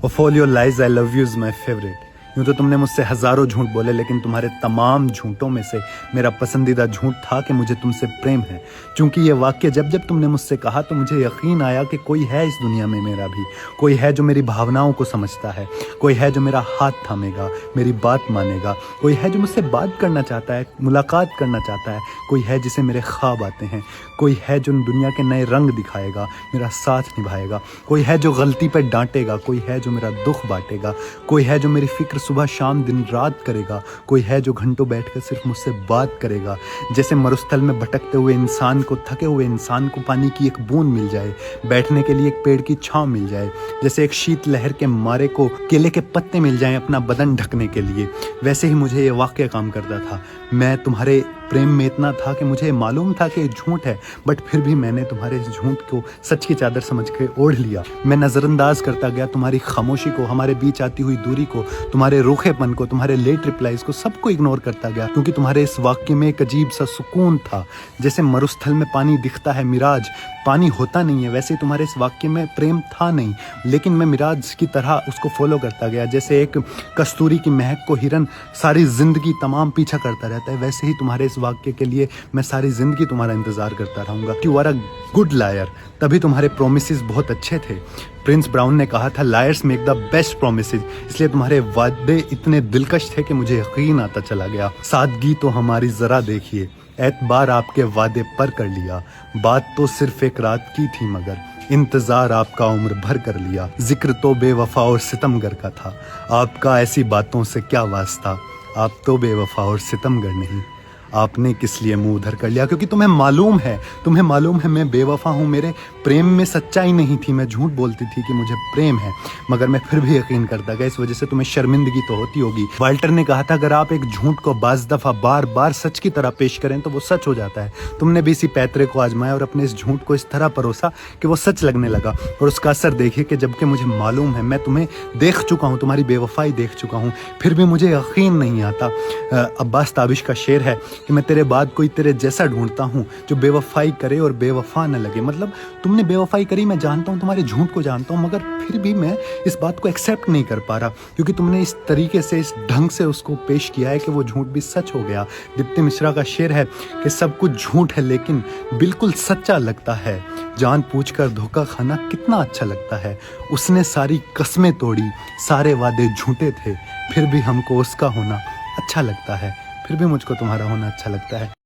Of all your lies I love you is my favourite. यूँ तो तुमने मुझसे हज़ारों झूठ बोले, लेकिन तुम्हारे तमाम झूठों में से मेरा पसंदीदा झूठ था कि मुझे तुमसे प्रेम है। क्योंकि ये वाक्य जब जब तुमने मुझसे कहा तो मुझे यकीन आया कि कोई है इस दुनिया में मेरा भी, कोई है जो मेरी भावनाओं को समझता है, कोई है जो मेरा हाथ थामेगा, मेरी बात मानेगा, कोई है जो मुझसे बात करना चाहता है, मुलाकात करना चाहता है, कोई है जिसे मेरे ख्वाब आते हैं, कोई है जो दुनिया के नए रंग दिखाएगा, मेरा साथ निभाएगा, कोई है जो गलती पर डांटेगा, कोई है जो मेरा दुख बांटेगा, कोई है जो मेरी फिक्र सुबह शाम दिन रात करेगा, कोई है जो घंटों बैठकर सिर्फ मुझसे बात करेगा। जैसे मरुस्थल में भटकते हुए इंसान को, थके हुए इंसान को पानी की एक बूंद मिल जाए, बैठने के लिए एक पेड़ की छांव मिल जाए, जैसे एक शीत लहर के मारे को केले के पत्ते मिल जाएं अपना बदन ढकने के लिए, वैसे ही मुझे ये वाक्य काम करता था। मैं तुम्हारे प्रेम में इतना था कि मुझे मालूम था कि ये झूठ है, बट फिर भी मैंने तुम्हारे इस झूठ को सच की चादर समझ के ओढ़ लिया। मैं नज़रअंदाज करता गया तुम्हारी खामोशी को, हमारे बीच आती हुई दूरी को, तुम्हारे रूखेपन को, तुम्हारे लेट रिप्लाईज को, सबको इग्नोर करता गया, क्योंकि तुम्हारे इस वाक्य में एक अजीब सा सुकून था। जैसे मरुस्थल में पानी दिखता है मिराज, पानी होता नहीं है, वैसे ही तुम्हारे इस वाक्य में प्रेम था नहीं, लेकिन मैं मिराज की तरह उसको फॉलो करता गया। जैसे एक कस्तूरी की महक को हिरन सारी जिंदगी तमाम पीछा करता रहता है, वैसे ही तुम्हारे इस वाक्य के लिए मैं सारी जिंदगी तुम्हारा इंतजार करता रहूंगा। You are a good liar. तभी तुम्हारे प्रोमिसेस बहुत अच्छे थे। प्रिंस ब्राउन ने कहा था lawyers make the best promises, इसलिए तुम्हारे वादे इतने दिलकश थे कि मुझे यकीन आता चला गया। सादगी तो हमारी जरा देखिए, एतबार आपके वादे पर कर लिया, बात तो सिर्फ एक रात की थी मगर इंतजार आपका उम्र भर कर लिया। जिक्र तो बेवफा और सितमगर का था, आपका ऐसी बातों से क्या वास्ता, आप तो बेवफा और सितमगर नहीं, आपने किस लिए मुंह उधर कर लिया। क्योंकि तुम्हें मालूम है मैं बेवफा हूँ, मेरे प्रेम में सच्चाई नहीं थी, मैं झूठ बोलती थी कि मुझे प्रेम है, मगर मैं फिर भी यकीन करता गया। इस वजह से तुम्हें शर्मिंदगी तो होती होगी। वाल्टर ने कहा था अगर आप एक झूठ को बाज दफा बार बार सच की तरह पेश करें तो वो सच हो जाता है। तुमने भी इसी पैतरे को आजमाया और अपने इस झूठ को इस तरह परोसा कि वो सच लगने लगा, और उसका असर देखिए कि जबकि मुझे मालूम है, मैं तुम्हें देख चुका हूँ, तुम्हारी बेवफाई देख चुका हूँ, फिर भी मुझे यकीन नहीं आता। अब्बास ताबिश का शेर है कि मैं तेरे बाद कोई तेरे जैसा ढूंढता हूँ जो बेवफाई करे और बेवफा न लगे। मतलब तुमने बेवफाई करी, मैं जानता हूँ, तुम्हारे झूठ को जानता हूँ, मगर फिर भी मैं इस बात को एक्सेप्ट नहीं कर पा रहा, क्योंकि तुमने इस तरीके से, इस ढंग से उसको पेश किया है कि वो झूठ भी सच हो गया। दीप्ति मिश्रा का शेर है कि सब कुछ झूठ है लेकिन बिल्कुल सच्चा लगता है, जान पूछकर धोखा खाना कितना अच्छा लगता है। उसने सारी कस्में तोड़ी, सारे वादे झूठे थे, फिर भी हमको उसका होना अच्छा लगता है, फिर भी मुझको तुम्हारा होना अच्छा लगता है।